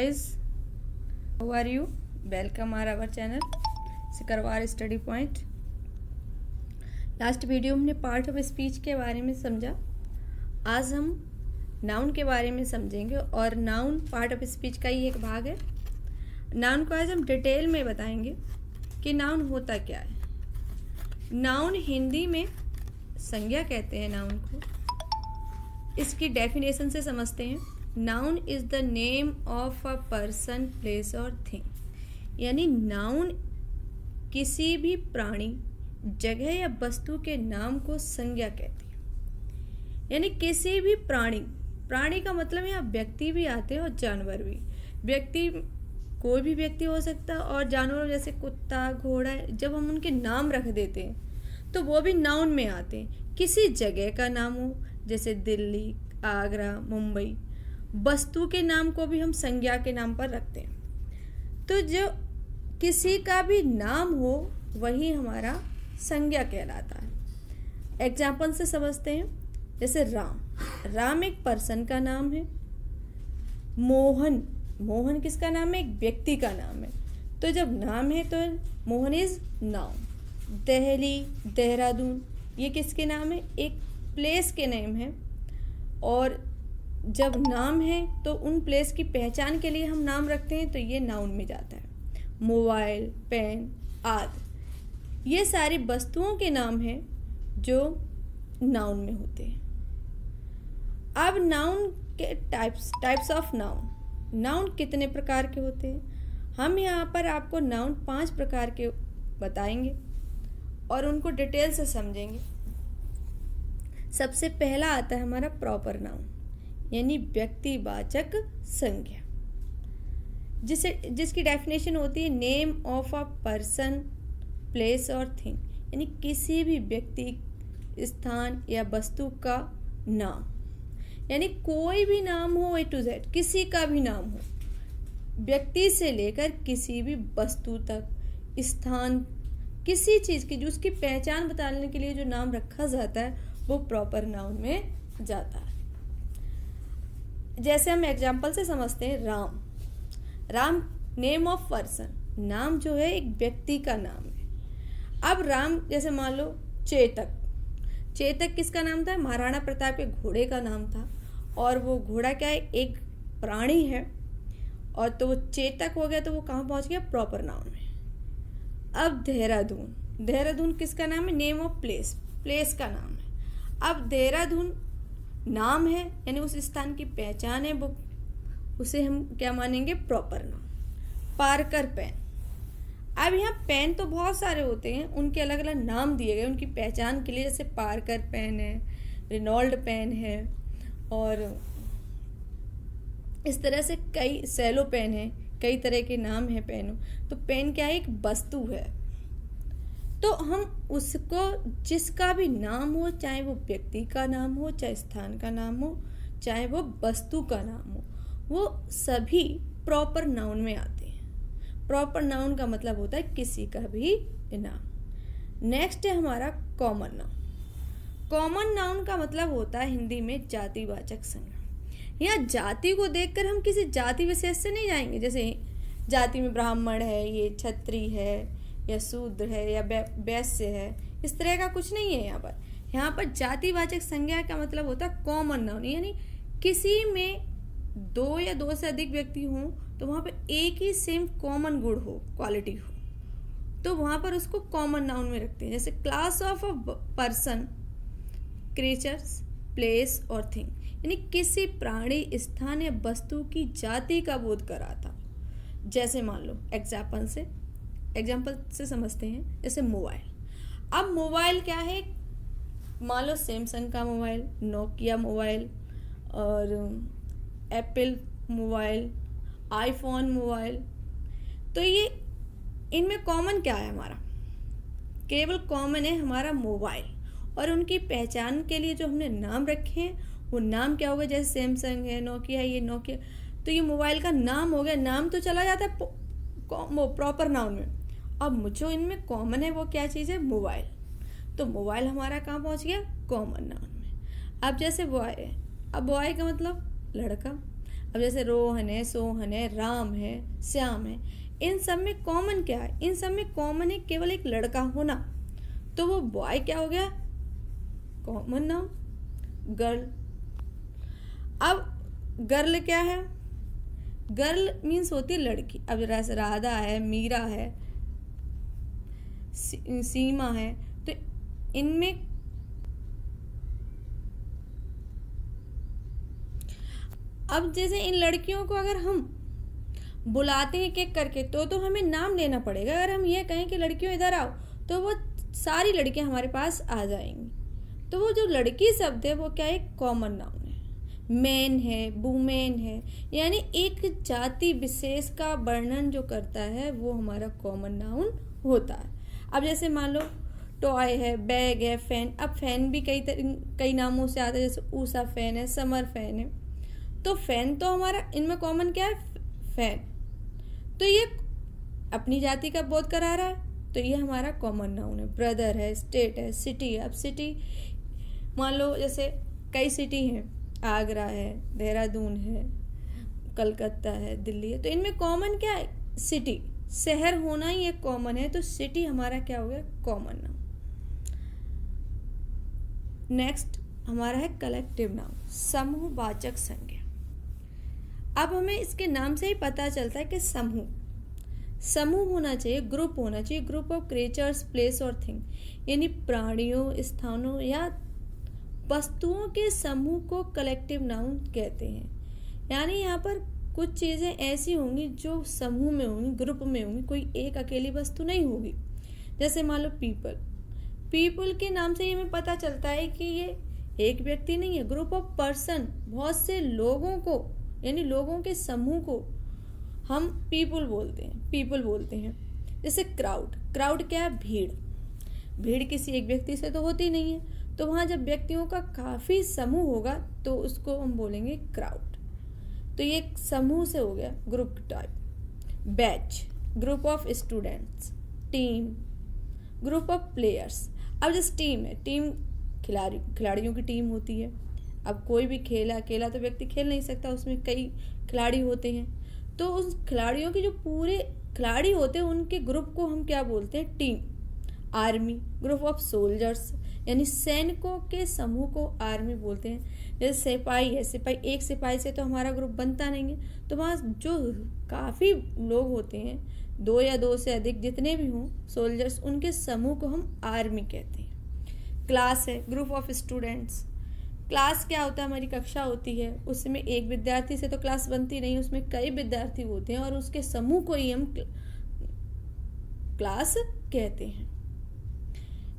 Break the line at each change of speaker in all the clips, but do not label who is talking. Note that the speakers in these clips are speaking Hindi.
guys, how are you? Welcome our channel Sikarwar study point. Last video में हमने पार्ट ऑफ स्पीच के बारे में समझा। आज हम नाउन के बारे में समझेंगे और नाउन पार्ट ऑफ स्पीच का ही एक भाग है। नाउन को आज हम डिटेल में बताएंगे कि नाउन होता क्या है। नाउन हिंदी में संज्ञा कहते हैं नाउन को। इसकी डेफिनेशन से समझते हैं। Noun is the name of a person, place और थिंग। यानी नाउन किसी भी प्राणी, जगह या वस्तु के नाम को संज्ञा कहती है। यानी किसी भी प्राणी का मतलब यहाँ व्यक्ति भी आते हैं और जानवर भी। व्यक्ति कोई भी व्यक्ति हो सकता है और जानवर जैसे कुत्ता, घोड़ा, जब हम उनके नाम रख देते हैं तो वो भी नाउन में आते हैं। किसी जगह का नाम हो जैसे दिल्ली, आगरा, मुंबई। वस्तु के नाम को भी हम संज्ञा के नाम पर रखते हैं। तो जो किसी का भी नाम हो वही हमारा संज्ञा कहलाता है। एग्जाम्पल से समझते हैं। जैसे राम एक पर्सन का नाम है। मोहन किसका नाम है? एक व्यक्ति का नाम है। तो जब नाम है तो मोहन इज नाउन। दिल्ली, देहरादून, ये किसके नाम है? एक प्लेस के नेम है। और जब नाम है तो उन प्लेस की पहचान के लिए हम नाम रखते हैं तो ये नाउन में जाता है। मोबाइल, पेन आदि ये सारी वस्तुओं के नाम हैं जो नाउन में होते हैं। अब नाउन के टाइप्स ऑफ नाउन। नाउन कितने प्रकार के होते हैं? हम यहाँ पर आपको नाउन 5 प्रकार के बताएंगे और उनको डिटेल से समझेंगे। सबसे पहला आता है हमारा प्रॉपर नाउन, यानी व्यक्तिवाचक संज्ञा, जिसकी डेफिनेशन होती है name of a person, place और थिंग। यानी किसी भी व्यक्ति, स्थान या वस्तु का नाम। यानी कोई भी नाम हो, A to Z, किसी का भी नाम हो, व्यक्ति से लेकर किसी भी वस्तु तक, स्थान, किसी चीज़ की जो उसकी पहचान बताने के लिए जो नाम रखा जाता है वो प्रॉपर नाउन में जाता है। जैसे हम एग्जाम्पल से समझते हैं। राम नेम ऑफ पर्सन, नाम जो है एक व्यक्ति का नाम है। अब राम जैसे मान लो चेतक किसका नाम था? महाराणा प्रताप के घोड़े का नाम था। और वो घोड़ा क्या है? एक प्राणी है। और तो वो चेतक हो गया तो वो कहाँ पहुँच गया? प्रॉपर नाउन में। अब देहरादून किसका नाम है? नेम ऑफ प्लेस का नाम है। अब देहरादून नाम है, यानी उस स्थान की पहचान है, वो उसे हम क्या मानेंगे? Proper noun. Parker pen. अब यहाँ पेन तो बहुत सारे होते हैं, उनके अलग अलग नाम दिए गए उनकी पहचान के लिए। जैसे पार्कर पेन है, रेनॉल्ड पेन है, और इस तरह से कई सेलो पेन है, कई तरह के नाम है पेनों। तो पेन क्या है? एक वस्तु है। तो हम उसको जिसका भी नाम हो, चाहे वो व्यक्ति का नाम हो, चाहे स्थान का नाम हो, चाहे वो वस्तु का नाम हो, वो सभी प्रॉपर नाउन में आते हैं। प्रॉपर नाउन का मतलब होता है किसी का भी नाम। नेक्स्ट है हमारा कॉमन नाउन। कॉमन नाउन का मतलब होता है हिंदी में जातिवाचक संज्ञा। यहाँ जाति को देखकर हम किसी जाति विशेष से नहीं जाएंगे। जैसे जाति में ब्राह्मण है, ये क्षत्रिय है, या शूद्र है, या वैश्य है, इस तरह का कुछ नहीं है। यहाँ पर जातिवाचक संज्ञा का मतलब होता है कॉमन नाउन। यानी किसी में 2 या 2 से अधिक व्यक्ति हों तो वहाँ पर एक ही सेम कॉमन गुण हो, क्वालिटी हो, तो वहाँ पर उसको कॉमन नाउन में रखते हैं। जैसे class of a person, creatures, place और थिंग। यानी किसी प्राणी, स्थान या वस्तु की जाति का बोध कराता। जैसे मान लो एग्जाम्पल से समझते हैं। जैसे मोबाइल। अब मोबाइल क्या है? मान लो सैमसंग का मोबाइल, नोकिया मोबाइल, और एप्पल मोबाइल, आईफोन मोबाइल। तो ये इनमें कॉमन क्या है? हमारा केवल कॉमन है हमारा मोबाइल। और उनकी पहचान के लिए जो हमने नाम रखे हैं वो नाम क्या होगा? जैसे सैमसंग है, नोकिया, ये नोकिया, तो ये मोबाइल का नाम हो गया। नाम तो चला जाता है प्रॉपर नाउन में। अब जो इनमें कॉमन है वो क्या चीज़ है? मोबाइल। तो मोबाइल हमारा कहाँ पहुँच गया? कॉमन नाउन में। अब जैसे बॉय है। अब बॉय का मतलब लड़का। अब जैसे रोहन है, सोहन है, राम है, श्याम है, इन सब में कॉमन क्या है? इन सब में कॉमन है केवल एक लड़का होना, तो वो बॉय क्या हो गया? Common noun. गर्ल, अब गर्ल क्या है? गर्ल मीन्स होती है लड़की। अब जैसे राधा है, मीरा है, सीमा है, तो इनमें अब जैसे इन लड़कियों को अगर हम बुलाते हैं एक करके तो हमें नाम लेना पड़ेगा। अगर हम ये कहें कि लड़कियों इधर आओ, तो वो सारी लड़कियां हमारे पास आ जाएंगी। तो वो जो लड़की शब्द है वो क्या है? कॉमन नाउन है। मैन है, वुमेन है, यानी एक जाति विशेष का वर्णन जो करता है वो हमारा कॉमन नाउन होता है। अब जैसे मान लो टॉय है, बैग है, फैन। अब फैन भी कई नामों से आता है, जैसे ऊषा फैन है, समर फैन है। तो फैन तो हमारा इनमें कॉमन क्या है? फैन। तो ये अपनी जाति का बोध करा रहा है, तो ये हमारा कॉमन नाउन है। ब्रदर है, स्टेट है, सिटी है। अब सिटी मान लो जैसे कई सिटी हैं, आगरा है, देहरादून है, कलकत्ता है, दिल्ली है, तो इनमें कॉमन क्या है? सिटी, शहर होना ही एक कॉमन है, तो सिटी हमारा क्या हो गया? Common noun. नेक्स्ट हमारा है कलेक्टिव नाउन, समूहवाचक संज्ञा। अब हमें इसके नाम से ही पता चलता है कि समूह होना चाहिए, ग्रुप होना चाहिए, ग्रुप ऑफ क्रिएचर्स, प्लेस और थिंग, यानी प्राणियों, स्थानों या वस्तुओं के समूह को कलेक्टिव नाउन कहते हैं। यानी यहाँ पर कुछ चीज़ें ऐसी होंगी जो समूह में होंगी, ग्रुप में होंगी, कोई एक अकेली वस्तु नहीं होगी। जैसे मान लो पीपल के नाम से ही हमें पता चलता है कि ये एक व्यक्ति नहीं है, ग्रुप ऑफ पर्सन, बहुत से लोगों को, यानी लोगों के समूह को हम पीपल बोलते हैं। जैसे क्राउड क्या है? भीड़ किसी एक व्यक्ति से तो होती नहीं है, तो वहाँ जब व्यक्तियों का काफ़ी समूह होगा तो उसको हम बोलेंगे क्राउड। तो ये समूह से हो गया, group type. Batch, group of students. Team, group of players. अब जैसे टीम है, टीम खिलाड़ियों की टीम होती है। अब कोई भी खेल अकेला तो व्यक्ति खेल नहीं सकता, उसमें कई खिलाड़ी होते हैं, तो उस खिलाड़ियों के जो पूरे खिलाड़ी होते हैं उनके ग्रुप को हम क्या बोलते हैं? Team. Army, group of soldiers, यानी सैनिकों के समूह को आर्मी बोलते हैं। जैसे सिपाही है, एक सिपाही से तो हमारा ग्रुप बनता नहीं है, तो वहाँ जो काफ़ी लोग होते हैं, 2 या 2 से अधिक जितने भी हों सोल्जर्स, उनके समूह को हम आर्मी कहते हैं। क्लास है, ग्रुप ऑफ स्टूडेंट्स। क्लास क्या होता है? हमारी कक्षा होती है, उसमें एक विद्यार्थी से तो क्लास बनती नहीं, उसमें कई विद्यार्थी होते हैं और उसके समूह को ही हम क्लास कहते हैं।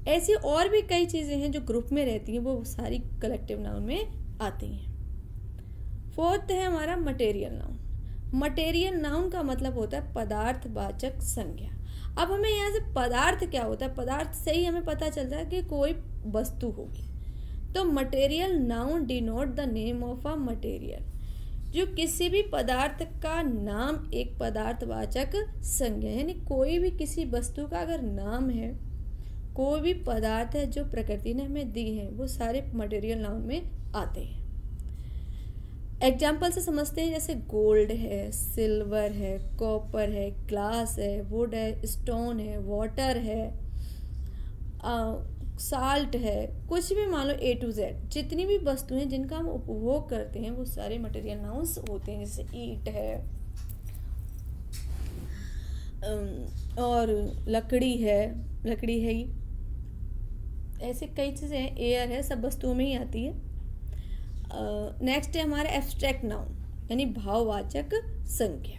ऐसी और भी कई चीज़ें हैं जो ग्रुप में रहती हैं, वो सारी कलेक्टिव नाउन में आती हैं। 4th है हमारा मटेरियल नाउन। मटेरियल नाउन का मतलब होता है पदार्थवाचक संज्ञा। अब हमें यहाँ से पदार्थ क्या होता है? पदार्थ से ही हमें पता चलता है कि कोई वस्तु होगी। तो material noun denote the name of a material. जो किसी भी पदार्थ का नाम एक पदार्थवाचक संज्ञा, यानी कोई भी किसी वस्तु का अगर नाम है, कोई भी पदार्थ है जो प्रकृति ने हमें दी है, वो सारे मटेरियल नाउन में आते हैं। एग्जाम्पल से समझते हैं, जैसे गोल्ड है, सिल्वर है, कॉपर है, ग्लास है, वुड है, स्टोन है, वाटर है, साल्ट है, कुछ भी मान लो A to Z, जितनी भी वस्तुएं जिनका हम उपभोग करते हैं वो सारे मटेरियल नाउन्स होते हैं। जैसे ईंट है और लकड़ी है ही, ऐसे कई चीज़ें हैं, एयर है, सब वस्तुओं में ही आती है। नेक्स्ट है हमारा एब्स्ट्रैक्ट नाउन, यानी भाववाचक संज्ञा।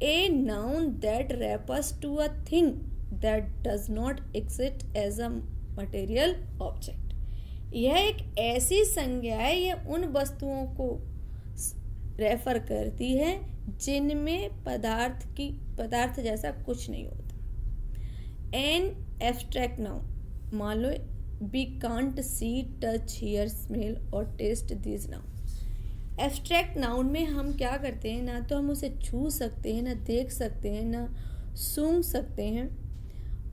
A noun that refers to a thing that does not exist as a material object. यह एक ऐसी संज्ञा है, यह उन वस्तुओं को रेफर करती है जिनमें पदार्थ जैसा कुछ नहीं होता। एन एब्स्ट्रैक्ट नाउन, मान लो we can't see, touch, hear, smell और taste these noun. Abstract noun में हम क्या करते हैं? ना तो हम उसे छू सकते हैं, ना देख सकते हैं, ना सूंघ सकते हैं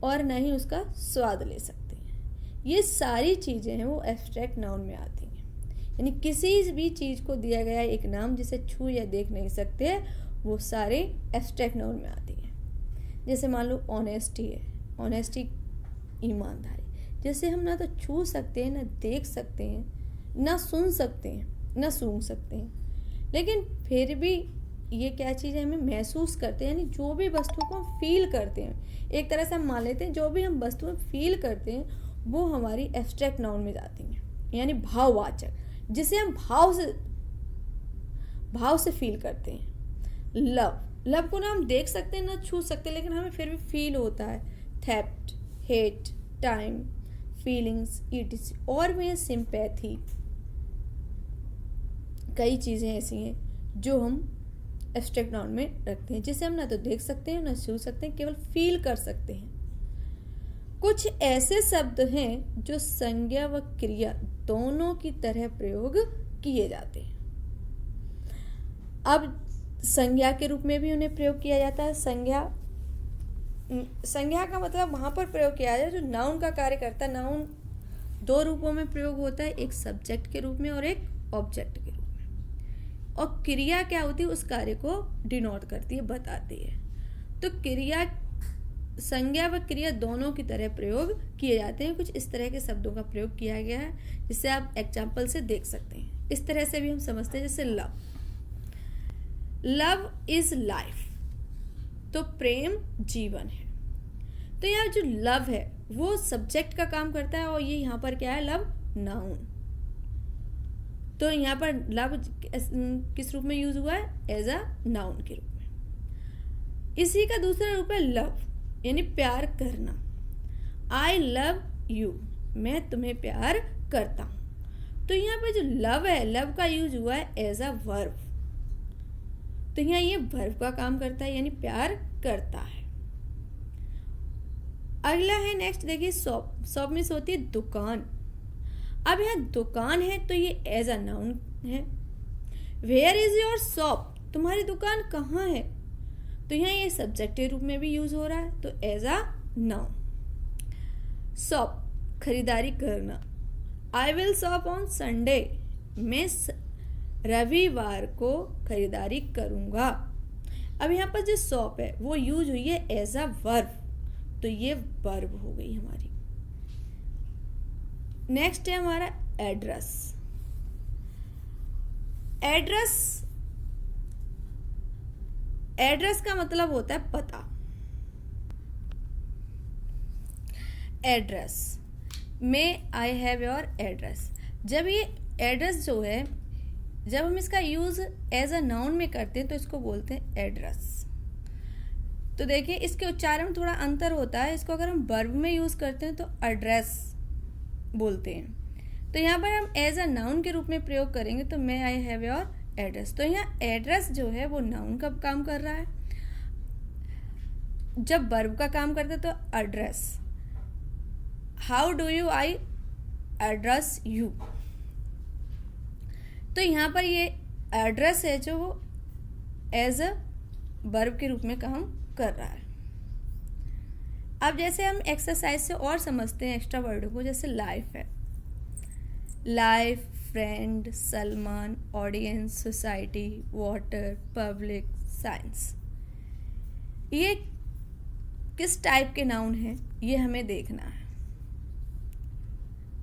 और ना ही उसका स्वाद ले सकते हैं। ये सारी चीज़ें हैं वो एब्स्ट्रैक्ट नाउन में आती हैं। यानी किसी भी चीज़ को दिया गया एक नाम जिसे छू या देख नहीं सकते, वो सारे एब्स्ट्रैक्ट नाउन में आती है। जैसे मान लो ऑनेस्टी है, ऑनेस्टी ईमानदारी, जैसे हम ना तो छू सकते हैं, ना देख सकते हैं, ना सुन सकते हैं, ना सूंघ सकते हैं, लेकिन फिर भी ये क्या चीज़ है, हमें महसूस करते हैं। यानी जो भी वस्तु को हम फील करते हैं, एक तरह से हम मान लेते हैं जो भी हम वस्तुएं फील करते हैं वो हमारी एब्स्ट्रैक्ट नाउन में जाती हैं, यानी भाववाचक, जिसे हम भाव से फील करते हैं। लव को ना हम देख सकते हैं, ना छू सकते, लेकिन हमें फिर भी फील होता है। Theft, hate, time, feelings, etc, और भी सिंपैथी, कई चीज़ें ऐसी हैं जो हम एब्स्ट्रैक्ट नाउन में रखते हैं, जिसे हम ना तो देख सकते हैं, ना छू सकते हैं, केवल फील कर सकते हैं। कुछ ऐसे शब्द हैं जो संज्ञा व क्रिया दोनों की तरह प्रयोग किए जाते हैं। अब संज्ञा के रूप में भी उन्हें प्रयोग किया जाता है। संज्ञा का मतलब वहां पर प्रयोग किया जाए जो नाउन का कार्य करता है। नाउन दो रूपों में प्रयोग होता है, एक सब्जेक्ट के रूप में और एक ऑब्जेक्ट के रूप में। और क्रिया क्या होती है, उस कार्य को डिनोट करती है, बताती है। तो क्रिया, संज्ञा व क्रिया दोनों की तरह प्रयोग किए जाते हैं। कुछ इस तरह के शब्दों का प्रयोग किया गया है जिसे आप एग्जाम्पल से देख सकते हैं। इस तरह से भी हम समझते हैं, जैसे लव इज लाइफ, तो प्रेम जीवन है। तो यहाँ जो लव है वो सब्जेक्ट का काम करता है, और ये यहाँ पर क्या है, लव नाउन। तो यहाँ पर लव किस रूप में यूज हुआ है, एज अ नाउन के रूप में। इसी का दूसरा रूप है लव, यानी प्यार करना। आई लव यू, मैं तुम्हें प्यार करता हूं। तो यहाँ पर जो लव है, लव का यूज हुआ है एज अ वर्ब। तो यहाँ ये वर्ब का काम करता है, यानी प्यार करता है। अगला है नेक्स्ट, देखिए शॉप। शॉप मीन्स होती है दुकान। अब यहाँ दुकान है तो ये एज अ नाउन है। वेयर इज योर शॉप, तुम्हारी दुकान कहाँ है, तो यहाँ ये सब्जेक्ट के रूप में भी यूज हो रहा है, तो एज अ नाउन। शॉप, खरीदारी करना। I will shop on Sunday, मैं रविवार को खरीदारी करूंगा। अब यहाँ पर जो शॉप है वो यूज हुई है एज अ वर्ब, तो ये वर्ब हो गई हमारी। नेक्स्ट है हमारा एड्रेस। एड्रेस का मतलब होता है पता। Address, may I have your address. जब ये एड्रेस जो है, जब हम इसका यूज एज अ नाउन में करते हैं तो इसको बोलते हैं एड्रेस। तो देखिए इसके उच्चारण में थोड़ा अंतर होता है। इसको अगर हम वर्ब में यूज करते हैं तो एड्रेस बोलते हैं। तो यहाँ पर हम एज अ नाउन के रूप में प्रयोग करेंगे तो मे आई हैव योर एड्रेस। तो यहाँ एड्रेस जो है वो नाउन का काम कर रहा है। जब वर्ब का काम करते तो address, how do you I address you. तो यहाँ पर ये एड्रेस है जो वो एज अ वर्ब के रूप में काम कर रहा है। अब जैसे हम एक्सरसाइज से और समझते हैं एक्स्ट्रा वर्डों को, जैसे लाइफ है, life, friend, Salman, audience, society, water, public, science. ये किस टाइप के नाउन है ये हमें देखना है,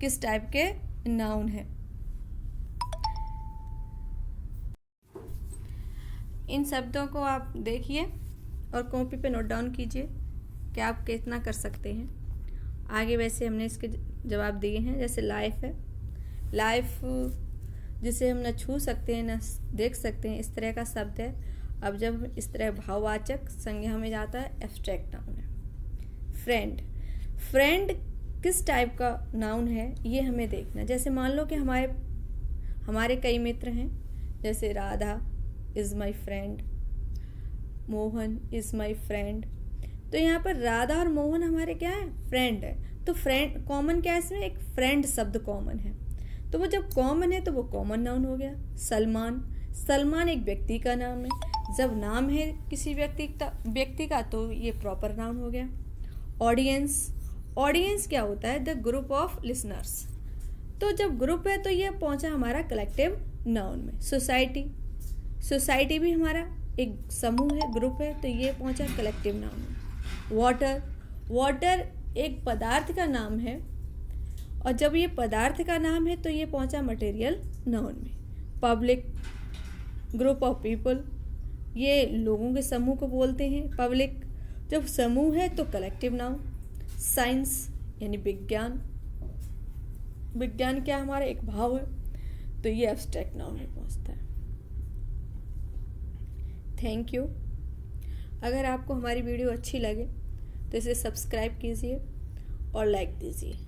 किस टाइप के नाउन है। इन शब्दों को आप देखिए और कॉपी पे नोट डाउन कीजिए कि आप कितना कर सकते हैं। आगे वैसे हमने इसके जवाब दिए हैं। जैसे लाइफ है, लाइफ जिसे हम न छू सकते हैं न देख सकते हैं, इस तरह का शब्द है। अब जब इस तरह भाववाचक संज्ञा में जाता है, एब्स्ट्रैक्ट नाउन है। फ्रेंड, फ्रेंड किस टाइप का नाउन है ये हमें देखना। जैसे मान लो कि हमारे कई मित्र हैं, जैसे Radha is my friend, Mohan is my friend. तो यहाँ पर राधा और मोहन हमारे क्या है, फ्रेंड है। तो फ्रेंड कॉमन क्या है इसमें, एक फ्रेंड शब्द कॉमन है। तो वो जब कॉमन है तो वो कॉमन नाउन हो गया। सलमान, सलमान एक व्यक्ति का नाम है। जब नाम है किसी व्यक्ति का तो ये प्रॉपर नाउन हो गया। ऑडियंस, ऑडियंस क्या होता है, द ग्रुप ऑफ लिसनर्स। तो जब ग्रुप है तो ये पहुंचा हमारा कलेक्टिव नाउन में। सोसाइटी, सोसाइटी भी हमारा एक समूह है, ग्रुप है, तो ये पहुंचा कलेक्टिव नाउन में। वाटर, वाटर एक पदार्थ का नाम है, और जब ये पदार्थ का नाम है तो ये पहुंचा मटेरियल नाउन में। पब्लिक, ग्रुप ऑफ पीपल, ये लोगों के समूह को बोलते हैं पब्लिक। जब समूह है तो कलेक्टिव नाउन। साइंस यानी विज्ञान, विज्ञान क्या हमारा एक भाव है, तो ये एब्स्ट्रैक्ट नाउन में पहुंचता है। Thank you. अगर आपको हमारी वीडियो अच्छी लगे तो इसे सब्सक्राइब कीजिए और लाइक दीजिए।